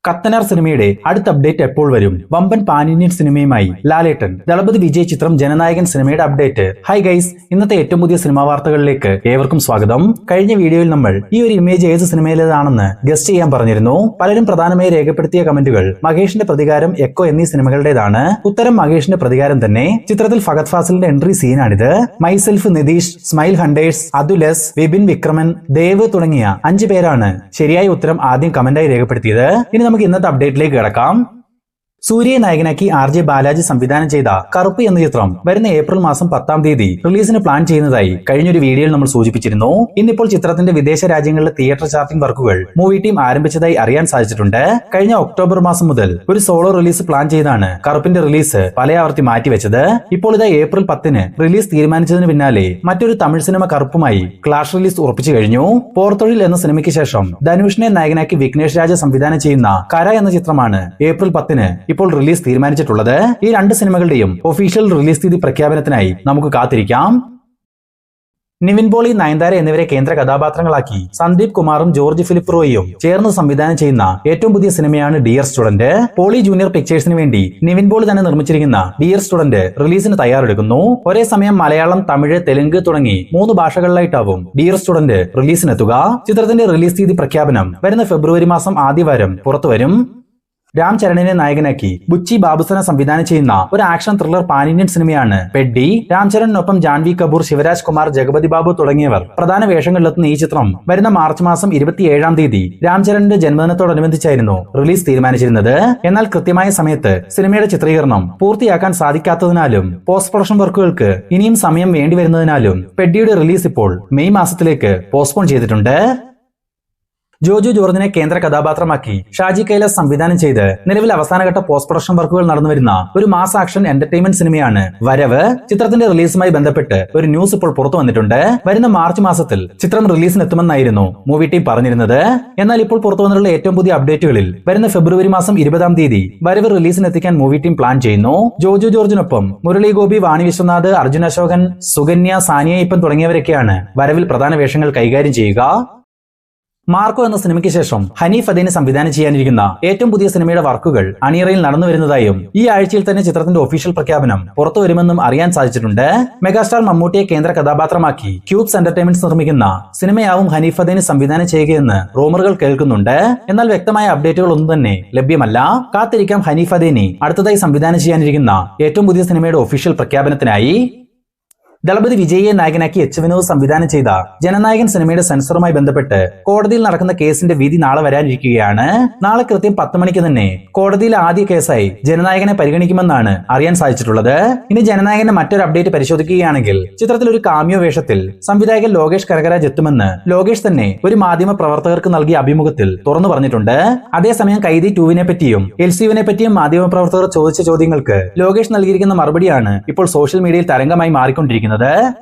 കത്തനാർ സിനിമയുടെ അടുത്ത അപ്ഡേറ്റ് എപ്പോൾ വരും? വമ്പൻ പാൻ ഇന്ത്യൻ സിനിമയുമായി ലാലേട്ടൻ. ദളപതി വിജയ് ചിത്രം ജനനായകൻ സിനിമയുടെ അപ്ഡേറ്റ്. ഹായ് ഗൈസ്, ഇന്നത്തെ ഏറ്റവും പുതിയ സിനിമാ വാർത്തകളിലേക്ക് ഏവർക്കും സ്വാഗതം. കഴിഞ്ഞ വീഡിയോയിൽ നമ്മൾ ഈ ഒരു ഇമേജ് ഏത് സിനിമയിലേതാണെന്ന് ഗസ്റ്റ് ചെയ്യാൻ പറഞ്ഞിരുന്നു. പലരും പ്രധാനമായി രേഖപ്പെടുത്തിയ കമന്റുകൾ മഹേഷിന്റെ പ്രതികാരം, എക്കോ എന്നീ സിനിമകളുടേതാണ്. ഉത്തരം മഹേഷിന്റെ പ്രതികാരം തന്നെ. ചിത്രത്തിൽ ഫഹദ് ഫാസിലിന്റെ എൻട്രി സീനാണിത്. Myself, Nitheesh, Smile Hunters, Athulas, Vipin Vikraman, Dev തുടങ്ങിയ 5 പേരാണ് ശരിയായ ഉത്തരം ആദ്യം കമന്റായി രേഖപ്പെടുത്തിയത്. ഇനി നമുക്ക് ഇന്നത്തെ അപ്ഡേറ്റിലേക്ക് കിടക്കാം. സൂര്യയെ നായകനാക്കി RJ ബാലാജി സംവിധാനം ചെയ്ത കറുപ്പ് എന്ന ചിത്രം വരുന്ന ഏപ്രിൽ മാസം 10-ാം തീയതി റിലീസിന് പ്ലാൻ ചെയ്യുന്നതായി കഴിഞ്ഞൊരു വീഡിയോയിൽ നമ്മൾ സൂചിപ്പിച്ചിരുന്നു. ഇന്നിപ്പോൾ ചിത്രത്തിന്റെ വിദേശ രാജ്യങ്ങളിലെ തിയേറ്റർ ചാർട്ടിംഗ് വർക്കുകൾ മൂവി ടീം ആരംഭിച്ചതായി അറിയാൻ സാധിച്ചിട്ടുണ്ട്. കഴിഞ്ഞ ഒക്ടോബർ മാസം മുതൽ ഒരു സോളോ റിലീസ് പ്ലാൻ ചെയ്താണ് കറുപ്പിന്റെ റിലീസ് പലയാവർത്തി മാറ്റിവെച്ചത്. ഇപ്പോൾ ഇതാ ഏപ്രിൽ 10-ന് റിലീസ് തീരുമാനിച്ചതിന് പിന്നാലെ മറ്റൊരു തമിഴ് സിനിമ കറുപ്പുമായി ക്ലാഷ് റിലീസ് ഉറപ്പിച്ചു കഴിഞ്ഞു. പോർത്തൊഴിൽ എന്ന സിനിമയ്ക്ക് ശേഷം ധനുഷിനെ നായകനാക്കി വിഘ്നേഷ് രാജ സംവിധാനം ചെയ്യുന്ന കര എന്ന ചിത്രമാണ് ഏപ്രിൽ 10-ന് ഇപ്പോൾ റിലീസ് തീരുമാനിച്ചിട്ടുള്ളത്. ഈ 2 സിനിമകളുടെയും ഒഫീഷ്യൽ റിലീസ് തീയതി പ്രഖ്യാപനത്തിനായി നമുക്ക് കാത്തിരിക്കാം. നിവിൻ പോളി, നയൻതാര എന്നിവരെ കേന്ദ്ര കഥാപാത്രങ്ങളാക്കി സന്ദീപ് കുമാറും ജോർജ് ഫിലിപ്പ് റോയിയും ചേർന്ന് സംവിധാനം ചെയ്യുന്ന ഏറ്റവും പുതിയ സിനിമയാണ് ഡിയർ സ്റ്റുഡന്റ്. പോളി ജൂനിയർ പിക്ചേഴ്സിന് വേണ്ടി നിവിൻ പോളി തന്നെ നിർമ്മിച്ചിരിക്കുന്ന ഡിയർ സ്റ്റുഡന്റ് റിലീസിന് തയ്യാറെടുക്കുന്നു. ഒരേ സമയം മലയാളം, തമിഴ്, തെലുങ്ക് തുടങ്ങി 3 ഭാഷകളിലായിട്ടാവും ഡിയർ സ്റ്റുഡന്റ് റിലീസിനെത്തുക. ചിത്രത്തിന്റെ റിലീസ് തീയതി പ്രഖ്യാപനം വരുന്ന ഫെബ്രുവരി മാസം ആദ്യവാരം പുറത്തുവരും. രാം ചരണിനെ നായകനാക്കി ബുച്ചി ബാബുസന സംവിധാനം ചെയ്യുന്ന ഒരു ആക്ഷൻ ത്രില്ലർ പാൻ ഇന്ത്യൻ സിനിമയാണ് പെഡ്ഡി. രാം ചരണിനൊപ്പം ജാൻവി കപൂർ, ശിവരാജ് കുമാർ, ജഗപതി ബാബു തുടങ്ങിയവർ പ്രധാന വേഷങ്ങളിലെത്തുന്ന ഈ ചിത്രം വരുന്ന മാർച്ച് മാസം 27-ാം തീയതി രാം ചരണിന്റെ ജന്മദിനത്തോടനുബന്ധിച്ചായിരുന്നു റിലീസ് തീരുമാനിച്ചിരുന്നത്. എന്നാൽ കൃത്യമായ സമയത്ത് സിനിമയുടെ ചിത്രീകരണം പൂർത്തിയാക്കാൻ സാധിക്കാത്തതിനാലും പോസ്റ്റ് പ്രൊഡക്ഷൻ വർക്കുകൾക്ക് ഇനിയും സമയം വേണ്ടിവരുന്നതിനാലും പെഡ്ഡിയുടെ റിലീസ് ഇപ്പോൾ മെയ് മാസത്തിലേക്ക് പോസ്റ്റ്പോൺ ചെയ്തിട്ടുണ്ട്. ജോജു ജോർജിനെ കേന്ദ്ര കഥാപാത്രമാക്കി ഷാജി കൈലാസ് സംവിധാനം ചെയ്ത് നിലവിൽ അവസാനഘട്ട പോസ്റ്റ് പ്രൊഡക്ഷൻ വർക്കുകൾ നടന്നുവരുന്ന ഒരു മാസ് ആക്ഷൻ എന്റർടൈൻമെന്റ് സിനിമയാണ് വരവ്. ചിത്രത്തിന്റെ റിലീസുമായി ബന്ധപ്പെട്ട് ഒരു ന്യൂസ് ഇപ്പോൾ പുറത്തു വന്നിട്ടുണ്ട്. വരുന്ന മാർച്ച് മാസത്തിൽ ചിത്രം റിലീസിനെത്തുമെന്നായിരുന്നു മൂവി ടീം പറഞ്ഞിരുന്നത്. എന്നാൽ ഇപ്പോൾ പുറത്തു വന്നിട്ടുള്ള ഏറ്റവും പുതിയ അപ്ഡേറ്റുകളിൽ വരുന്ന ഫെബ്രുവരി മാസം 20-ാം തീയതി വരവ് റിലീസിനെത്തിക്കാൻ മൂവി ടീം പ്ലാൻ ചെയ്യുന്നു. ജോജു ജോർജിനൊപ്പം മുരളി ഗോപി, വാണി വിശ്വനാഥ്, അർജുൻ അശോകൻ, സുകന്യ, സാനിയ ഇപ്പൻ തുടങ്ങിയവരൊക്കെയാണ് വരവിൽ പ്രധാന വേഷങ്ങൾ കൈകാര്യം ചെയ്യുക. മാർക്കോ എന്ന സിനിമയ്ക്ക് ശേഷം ഹനീഫ് അദീനെ സംവിധാനം ചെയ്യാനിരിക്കുന്ന ഏറ്റവും പുതിയ സിനിമയുടെ വർക്കുകൾ അണിയറയിൽ നടന്നു വരുന്നതായും ഈ ആഴ്ചയിൽ തന്നെ ചിത്രത്തിന്റെ ഒഫീഷ്യൽ പ്രഖ്യാപനം പുറത്തുവരുമെന്നും അറിയാൻ സാധിച്ചിട്ടുണ്ട്. മെഗാസ്റ്റാർ മമ്മൂട്ടിയെ കേന്ദ്ര കഥാപാത്രമാക്കി ക്യൂബ്സ് എന്റർടൈൻമെന്റ്സ് നിർമ്മിക്കുന്ന സിനിമയാവും ഹനീഫ് അദീനെ സംവിധാനം ചെയ്യുകയെന്ന് റൂമറുകൾ കേൾക്കുന്നുണ്ട്. എന്നാൽ വ്യക്തമായ അപ്ഡേറ്റുകൾ ഒന്നും തന്നെ ലഭ്യമല്ല. കാത്തിരിക്കാം ഹനീഫ് അദീനെ അടുത്തതായി സംവിധാനം ചെയ്യാനിരിക്കുന്ന ഏറ്റവും പുതിയ സിനിമയുടെ ഒഫീഷ്യൽ പ്രഖ്യാപനത്തിനായി. ദളപതി വിജയിയെ നായകനാക്കി എച്ച് വിനോദ് സംവിധാനം ചെയ്ത ജനനായകൻ സിനിമയുടെ സെൻസറുമായി ബന്ധപ്പെട്ട് കോടതിയിൽ നടക്കുന്ന കേസിന്റെ വിധി നാളെ വരാനിരിക്കുകയാണ്. നാളെ കൃത്യം 10 മണിക്ക് തന്നെ കോടതിയിൽ ആദ്യ കേസായി ജനനായകനെ പരിഗണിക്കുമെന്നാണ് അറിയാൻ സാധിച്ചിട്ടുള്ളത്. ഇനി ജനനായകന്റെ മറ്റൊരു അപ്ഡേറ്റ് പരിശോധിക്കുകയാണെങ്കിൽ ചിത്രത്തിൽ ഒരു കാമിയോ വേഷത്തിൽ സംവിധായകൻ ലോകേഷ് കനകരാജ് എത്തുമെന്ന് ലോകേഷ് തന്നെ ഒരു മാധ്യമ പ്രവർത്തകർക്ക് നൽകിയ അഭിമുഖത്തിൽ തുറന്നു പറഞ്ഞിട്ടുണ്ട്. അതേസമയം കൈദി 2-വിനെ പറ്റിയും LCUവിനെ പറ്റിയും മാധ്യമ പ്രവർത്തകർ ചോദിച്ച ചോദ്യങ്ങൾക്ക് ലോകേഷ് നൽകിയിരിക്കുന്ന മറുപടിയാണ് ഇപ്പോൾ സോഷ്യൽ മീഡിയയിൽ തരംഗമായി മാറിക്കൊണ്ടിരിക്കുന്നത്.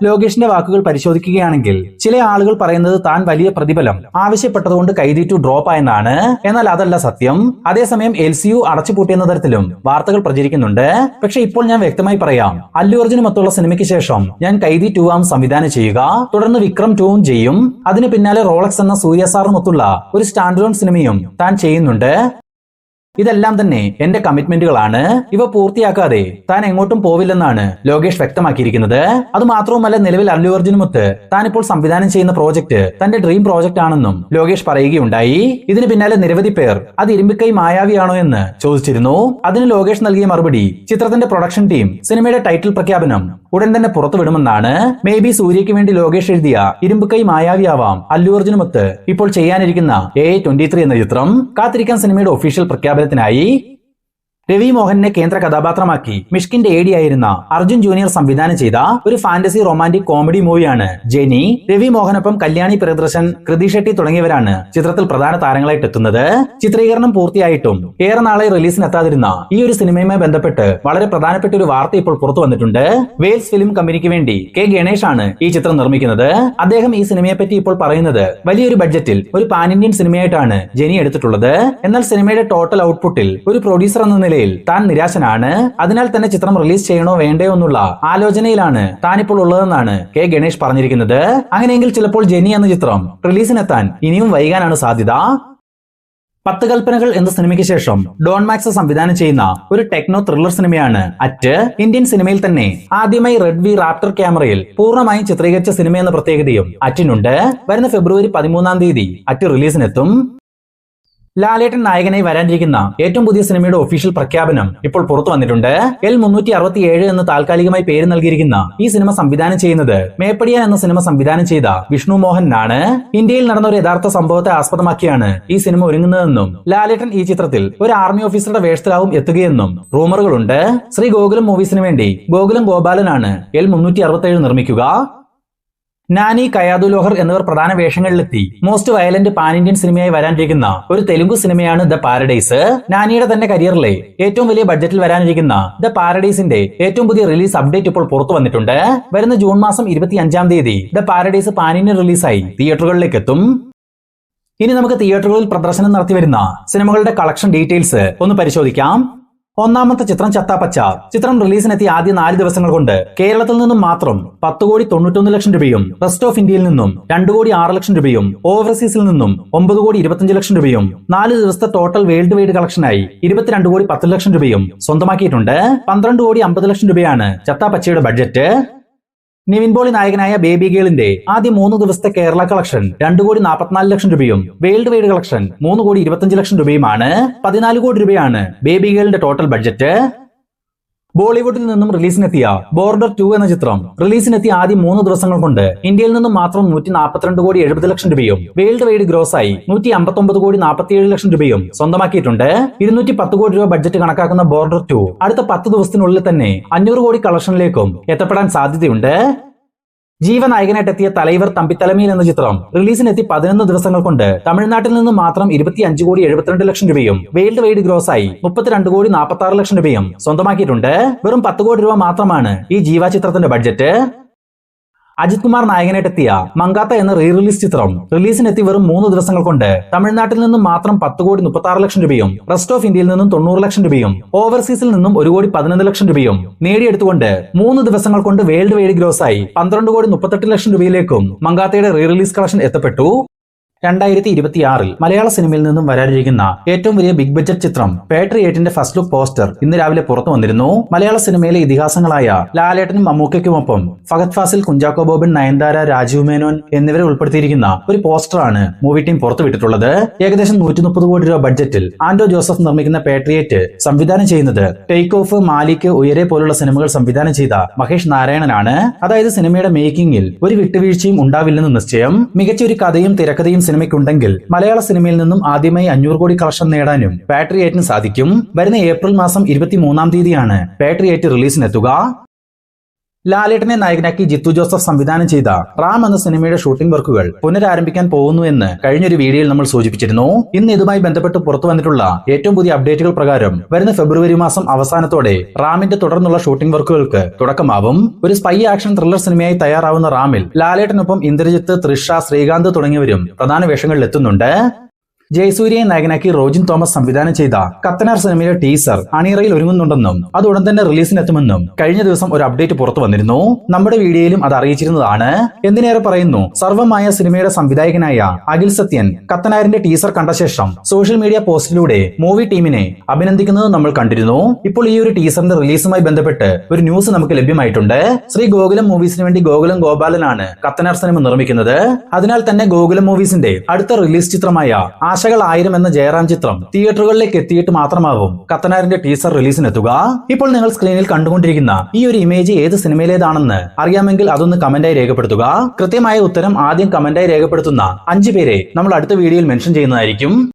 ലോകേഷിന്റെ വാക്കുകൾ പരിശോധിക്കുകയാണെങ്കിൽ ചില ആളുകൾ പറയുന്നത് താൻ വലിയ പ്രതിഫലം ആവശ്യപ്പെട്ടതുകൊണ്ട് കൈദി 2 ഡ്രോപ്പ് ആയെന്നാണ്. എന്നാൽ അതല്ല സത്യം. അതേസമയം LCU അടച്ചുപൂട്ടിയെന്ന തരത്തിലും വാർത്തകൾ പ്രചരിക്കുന്നുണ്ട്. പക്ഷെ ഇപ്പോൾ ഞാൻ വ്യക്തമായി പറയാം, അല്ലു അർജുനുമൊത്തുള്ള സിനിമയ്ക്ക് ശേഷം ഞാൻ കൈദി 2 ആവും സംവിധാനം ചെയ്യുക. തുടർന്ന് വിക്രം 2-ഉം ചെയ്യും. അതിന് പിന്നാലെ റോളക്സ് എന്ന സൂര്യ സാറുമൊത്തുള്ള ഒരു സ്റ്റാൻഡലോൺ സിനിമയും താൻ ചെയ്യുന്നുണ്ട്. ഇതെല്ലാം തന്നെ എന്റെ കമ്മിറ്റ്മെന്റുകളാണ്. ഇവ പൂർത്തിയാക്കാതെ താൻ എങ്ങോട്ടും പോവില്ലെന്നാണ് ലോകേഷ് വ്യക്തമാക്കിയിരിക്കുന്നത്. അത് മാത്രവുമല്ല, നിലവിൽ അല്ലു അർജുനുമൊത്ത് താൻ ഇപ്പോൾ സംവിധാനം ചെയ്യുന്ന പ്രോജക്ട് തന്റെ ഡ്രീം പ്രോജക്റ്റ് ആണെന്നും ലോകേഷ് പറയുകയുണ്ടായി. ഇതിന് പിന്നാലെ നിരവധി പേർ അത് ഇരുമ്പിക്കൈ മായാവിയാണോ എന്ന് ചോദിച്ചിരുന്നു. അതിന് ലോകേഷ് നൽകിയ മറുപടി ചിത്രത്തിന്റെ പ്രൊഡക്ഷൻ ടീം സിനിമയുടെ ടൈറ്റിൽ പ്രഖ്യാപനം ഉടൻ തന്നെ പുറത്തുവിടുമെന്നാണ്. മേ ബി സൂര്യയ്ക്ക് വേണ്ടി ലോകേഷ് എഴുതിയ ഇരുമ്പുകൈ മായാവിയാവാം അല്ലു അർജുനുമൊത്ത് ഇപ്പോൾ ചെയ്യാനിരിക്കുന്ന AA23 എന്ന ചിത്രം. കാത്തിരിക്കാൻ സിനിമയുടെ ഒഫീഷ്യൽ പ്രഖ്യാപനത്തിനായി. രവി മോഹനെ കേന്ദ്ര കഥാപാത്രമാക്കി മിഷ്കിന്റെ AD ആയിരുന്ന അർജുൻ ജൂനിയർ സംവിധാനം ചെയ്ത ഒരു ഫാന്റസി റൊമാന്റിക് കോമഡി മൂവിയാണ് ജെനി. രവി മോഹനൊപ്പം കല്യാണി പ്രിയദർശൻ, കൃതി ഷെട്ടി തുടങ്ങിയവരാണ് ചിത്രത്തിൽ പ്രധാന താരങ്ങളായിട്ട് എത്തുന്നത്. ചിത്രീകരണം പൂർത്തിയായിട്ടും ഏറെ നാളെ റിലീസിനെത്താതിരുന്ന ഈ ഒരു സിനിമയുമായി ബന്ധപ്പെട്ട് വളരെ പ്രധാനപ്പെട്ട ഒരു വാർത്ത ഇപ്പോൾ പുറത്തു വന്നിട്ടുണ്ട്. വെയിൽസ് ഫിലിം കമ്പനിക്ക് വേണ്ടി K ഗണേഷ് ആണ് ഈ ചിത്രം നിർമ്മിക്കുന്നത്. അദ്ദേഹം ഈ സിനിമയെ പറ്റി ഇപ്പോൾ പറയുന്നത് വലിയൊരു ബഡ്ജറ്റിൽ ഒരു പാൻ ഇന്ത്യൻ സിനിമയായിട്ടാണ് ജെനി എടുത്തിട്ടുള്ളത്. എന്നാൽ സിനിമയുടെ ടോട്ടൽ ഔട്ട്പുട്ടിൽ ഒരു പ്രൊഡ്യൂസർ എന്ന നിലയിൽ താൻ നിരാശനാണ്. അതിനാൽ തന്നെ ചിത്രം റിലീസ് ചെയ്യണോ വേണ്ടയോ എന്നുള്ള ആലോചനയിലാണ് താനിപ്പോൾ ഉള്ളതെന്നാണ് K ഗണേഷ് പറഞ്ഞിരിക്കുന്നത്. അങ്ങനെയെങ്കിൽ ചിലപ്പോൾ ജെനി എന്ന ചിത്രം റിലീസിനെത്താൻ ഇനിയും വൈകാനാണ് സാധ്യത. പത്ത് കൽപ്പനകൾ എന്ന സിനിമയ്ക്ക് ശേഷം ഡോൺ മാക്സ് സംവിധാനം ചെയ്യുന്ന ഒരു ടെക്നോ ത്രില്ലർ സിനിമയാണ് അറ്റ്. ഇന്ത്യൻ സിനിമയിൽ തന്നെ ആദ്യമായി റെഡ് വി റാപ്റ്റർ ക്യാമറയിൽ പൂർണ്ണമായും ചിത്രീകരിച്ച സിനിമ എന്ന പ്രത്യേകതയും അറ്റിനുണ്ട്. വരുന്ന ഫെബ്രുവരി 13-ാം തീയതി അറ്റ് റിലീസിനെത്തും. ലാലേട്ടൻ നായകനായി വരാനിരിക്കുന്ന ഏറ്റവും പുതിയ സിനിമയുടെ ഒഫീഷ്യൽ പ്രഖ്യാപനം ഇപ്പോൾ പുറത്തു വന്നിട്ടുണ്ട്. L367 എന്ന് താൽക്കാലികമായി പേര് നൽകിയിരിക്കുന്ന ഈ സിനിമ സംവിധാനം ചെയ്യുന്നത് മേപ്പടിയാൻ എന്ന സിനിമ സംവിധാനം ചെയ്ത വിഷ്ണു മോഹനാണ്. ഇന്ത്യയിൽ നടന്ന ഒരു യഥാർത്ഥ സംഭവത്തെ ആസ്പദമാക്കിയാണ് ഈ സിനിമ ഒരുങ്ങുന്നതെന്നും ലാലേട്ടൻ ഈ ചിത്രത്തിൽ ഒരു ആർമി ഓഫീസറുടെ വേഷത്തിലാവും എത്തുകയെന്നും റൂമറുകളുണ്ട്. ശ്രീ ഗോകുലം മൂവീസിന് വേണ്ടി ഗോകുലം ഗോപാലനാണ് L367 നിർമ്മിക്കുക. നാനി, കയാദു ലോഹർ എന്നിവർ പ്രധാന വേഷങ്ങളിലെത്തി മോസ്റ്റ് വയലന്റ് പാൻ ഇന്ത്യൻ സിനിമയായി വരാനിരിക്കുന്ന ഒരു തെലുങ്ക് സിനിമയാണ് ദ പാരഡൈസ്. നാനിയുടെ തന്നെ കരിയറിലെ ഏറ്റവും വലിയ ബഡ്ജറ്റിൽ വരാനിരിക്കുന്ന ദ പാരഡൈസിന്റെ ഏറ്റവും പുതിയ റിലീസ് അപ്ഡേറ്റ് ഇപ്പോൾ പുറത്തു വന്നിട്ടുണ്ട്. വരുന്ന ജൂൺ മാസം 25-ാം തീയതി ദ പാരഡൈസ് പാൻ ഇന്ത്യൻ റിലീസായി തിയേറ്ററുകളിലേക്ക് എത്തും. ഇനി നമുക്ക് തിയേറ്ററുകളിൽ പ്രദർശനം നടത്തിവരുന്ന സിനിമകളുടെ കളക്ഷൻ ഡീറ്റെയിൽസ് ഒന്ന് പരിശോധിക്കാം. ഒന്നാമത്തെ ചിത്രം ചത്താപ്പച്ച. ചിത്രം റിലീസിനെത്തിയ ആദ്യ 4 ദിവസങ്ങൾ കൊണ്ട് കേരളത്തിൽ നിന്നും മാത്രം 10,91,00,000 രൂപയും റെസ്റ്റ് ഓഫ് ഇന്ത്യയിൽ നിന്നും 2,06,00,000 രൂപയും ഓവർസീസിൽ നിന്നും 9,25,00,000 രൂപയും 4 ദിവസത്തെ ടോട്ടൽ വേൾഡ് വൈഡ് കളക്ഷനായി 22,10,00,000 രൂപയും സ്വന്തമാക്കിയിട്ടുണ്ട്. 12,50,00,000 രൂപയാണ് ചത്താപ്പച്ചയുടെ ബഡ്ജറ്റ്. നിവിൻ പോളി നായകനായ ബേബി ഗേളിന്റെ ആദ്യ 3 ദിവസത്തെ കേരള കളക്ഷൻ 2,44,00,000 രൂപയും വേൾഡ് വൈഡ് കളക്ഷൻ 3,25,00,000 രൂപയുമാണ്. 14 കോടി രൂപയാണ് ബേബി ഗേളിന്റെ ടോട്ടൽ ബഡ്ജറ്റ്. ബോളിവുഡിൽ നിന്നും റിലീസിനെത്തിയ ബോർഡർ 2 എന്ന ചിത്രം റിലീസിനെത്തിയ ആദ്യ 3 ദിവസങ്ങൾ കൊണ്ട് ഇന്ത്യയിൽ നിന്നും മാത്രം 142,70,00,000 രൂപയും വേൾഡ് വൈഡ് ഗ്രോസായി 159,47,00,000 രൂപയും സ്വന്തമാക്കിയിട്ടുണ്ട്. 210 കോടി രൂപ ബഡ്ജറ്റ് കണക്കാക്കുന്ന ബോർഡർ 2 അടുത്ത 10 ദിവസത്തിനുള്ളിൽ തന്നെ 500 കോടി കളക്ഷനിലേക്കും എത്തപ്പെടാൻ സാധ്യതയുണ്ട്. ജീവനായകനായിട്ടെത്തിയ തലൈവർ തമ്പിത്തലമയിൽ എന്ന ചിത്രം റിലീസിനെത്തി 11 ദിവസങ്ങൾ കൊണ്ട് തമിഴ്നാട്ടിൽ നിന്ന് മാത്രം 25,72,00,000 രൂപയും വേൾഡ് വൈഡ് ഗ്രോസായി 32,46,00,000 രൂപയും സ്വന്തമാക്കിയിട്ടുണ്ട്. വെറും 10 കോടി രൂപ മാത്രമാണ് ഈ ജീവ ചിത്രത്തിന്റെ ബഡ്ജറ്റ്. അജിത് കുമാർ നായകനായിട്ടെത്തിയ മങ്കാത്ത എന്ന റീ റിലീസ് ചിത്രം റിലീസിനെത്തി വെറും 3 ദിവസങ്ങൾ കൊണ്ട് തമിഴ്നാട്ടിൽ നിന്നും മാത്രം 10,36,00,000 രൂപയും റെസ്റ്റ് ഓഫ് ഇന്ത്യയിൽ നിന്നും 90,00,000 രൂപയും ഓവർസീസിൽ നിന്നും 1,11,00,000 രൂപയും നേടിയെടുത്തുകൊണ്ട് 3 ദിവസങ്ങൾ കൊണ്ട് വേൾഡ് വൈഡ് ഗ്രോസായി 12,38,00,000 രൂപയിലേക്കും മങ്കാത്തയുടെ റീ റിലീസ് കളക്ഷൻ എത്തപ്പെട്ടു. 2026 മലയാള സിനിമയിൽ നിന്നും വരാനിരിക്കുന്ന ഏറ്റവും വലിയ ബിഗ് ബഡ്ജറ്റ് ചിത്രം പാട്രിയേറ്റിന്റെ ഫസ്റ്റ് ലുക്ക് പോസ്റ്റർ ഇന്ന് രാവിലെ പുറത്തു വന്നിരുന്നു. മലയാള സിനിമയിലെ ഇതിഹാസങ്ങളായ ലാലേട്ടനും മമ്മൂക്കയ്ക്കുമൊപ്പം ഫഹദ് ഫാസിൽ, കുഞ്ചാക്കോ ബോബൻ, നയൻതാര, രാജീവ് മേനോൻ എന്നിവരെ ഉൾപ്പെടുത്തിയിരിക്കുന്ന ഒരു പോസ്റ്ററാണ് മൂവി ടീം പുറത്തുവിട്ടിട്ടുള്ളത്. ഏകദേശം 130 കോടി രൂപ ബഡ്ജറ്റിൽ ആന്റോ ജോസഫ് നിർമ്മിക്കുന്ന പാട്രിയേറ്റ് സംവിധാനം ചെയ്യുന്നത് ടേക്ക് ഓഫ്, മാലിക്, ഉയരെ പോലുള്ള സിനിമകൾ സംവിധാനം ചെയ്ത മഹേഷ് നാരായണനാണ്. അതായത് സിനിമയുടെ മേക്കിംഗിൽ ഒരു വിട്ടുവീഴ്ചയും ഉണ്ടാവില്ലെന്ന് നിശ്ചയം. മികച്ച ഒരു കഥയും തിരക്കഥയും സിനിമയ്ക്കുണ്ടെങ്കിൽ മലയാള സിനിമയിൽ നിന്നും ആദ്യമായി 500 കോടി കളക്ഷൻ നേടാനും പാട്രിയേറ്റിന് സാധിക്കും. വരുന്ന ഏപ്രിൽ മാസം 23-ാം തീയതിയാണ് പാട്രിയേറ്റ് റിലീസിനെത്തുക. ലാലേട്ടനെ നായകനാക്കി ജിത്തു ജോസഫ് സംവിധാനം ചെയ്ത റാം എന്ന സിനിമയുടെ ഷൂട്ടിംഗ് വർക്കുകൾ പുനരാരംഭിക്കാൻ പോകുന്നു എന്ന് കഴിഞ്ഞൊരു വീഡിയോയിൽ നമ്മൾ സൂചിപ്പിച്ചിരുന്നു. ഇന്ന് ഇതുമായി ബന്ധപ്പെട്ട് പുറത്തു വന്നിട്ടുള്ള ഏറ്റവും പുതിയ അപ്ഡേറ്റുകൾ പ്രകാരം വരുന്ന ഫെബ്രുവരി മാസം അവസാനത്തോടെ റാമിന്റെ തുടർന്നുള്ള ഷൂട്ടിംഗ് വർക്കുകൾക്ക് തുടക്കമാവും. ഒരു സ്പൈ ആക്ഷൻ ത്രില്ലർ സിനിമയായി തയ്യാറാവുന്ന റാമിൽ ലാലേട്ടനൊപ്പം ഇന്ദ്രജിത്ത്, തൃഷ, ശ്രീകാന്ത് തുടങ്ങിയവരും പ്രധാന വേഷങ്ങളിൽ എത്തുന്നുണ്ട്. ജയസൂര്യയെ നായകനാക്കി റോജിൻ തോമസ് സംവിധാനം ചെയ്ത കത്തനാർ സിനിമയിലെ ടീസർ അണിയറയിൽ ഒരുങ്ങുന്നുണ്ടെന്നും അത് ഉടൻ തന്നെ റിലീസിനെത്തുമെന്നും കഴിഞ്ഞ ദിവസം ഒരു അപ്ഡേറ്റ് പുറത്തു വന്നിരുന്നു. നമ്മുടെ വീഡിയോയിലും അത് അറിയിച്ചിരുന്നതാണ്. എന്തിനേറെ പറയുന്നു, സർവമായ സിനിമയുടെ സംവിധായകനായ അഖിൽ സത്യൻ കത്തനാരിന്റെ ടീസർ കണ്ട ശേഷം സോഷ്യൽ മീഡിയ പോസ്റ്റിലൂടെ മൂവി ടീമിനെ അഭിനന്ദിക്കുന്നത് നമ്മൾ കണ്ടിരുന്നു. ഇപ്പോൾ ഈ ഒരു ടീസറിന്റെ റിലീസുമായി ബന്ധപ്പെട്ട് ഒരു ന്യൂസ് നമുക്ക് ലഭ്യമായിട്ടുണ്ട്. ശ്രീ ഗോകുലം മൂവീസിന് വേണ്ടി ഗോകുലം ഗോപാലനാണ് കത്തനാർ സിനിമ നിർമ്മിക്കുന്നത്. അതിനാൽ തന്നെ ഗോകുലം മൂവീസിന്റെ അടുത്ത റിലീസ് ചിത്രമായ ആശകൾ 1000 എന്ന ജയറാം ചിത്രം തിയേറ്ററുകളിലേക്ക് എത്തിയിട്ട് മാത്രമാവും കത്തനാരിന്റെ ടീസർ റിലീസിനെത്തുക. ഇപ്പോൾ നിങ്ങൾ സ്ക്രീനിൽ കണ്ടുകൊണ്ടിരിക്കുന്ന ഈ ഒരു ഇമേജ് ഏത് സിനിമയിലേതാണെന്ന് അറിയാമെങ്കിൽ അതൊന്ന് കമന്റായി രേഖപ്പെടുത്തുക. കൃത്യമായ ഉത്തരം ആദ്യം കമന്റായി രേഖപ്പെടുത്തുന്ന 5 പേരെ നമ്മൾ അടുത്ത വീഡിയോയിൽ മെൻഷൻ ചെയ്യുന്നതായിരിക്കും.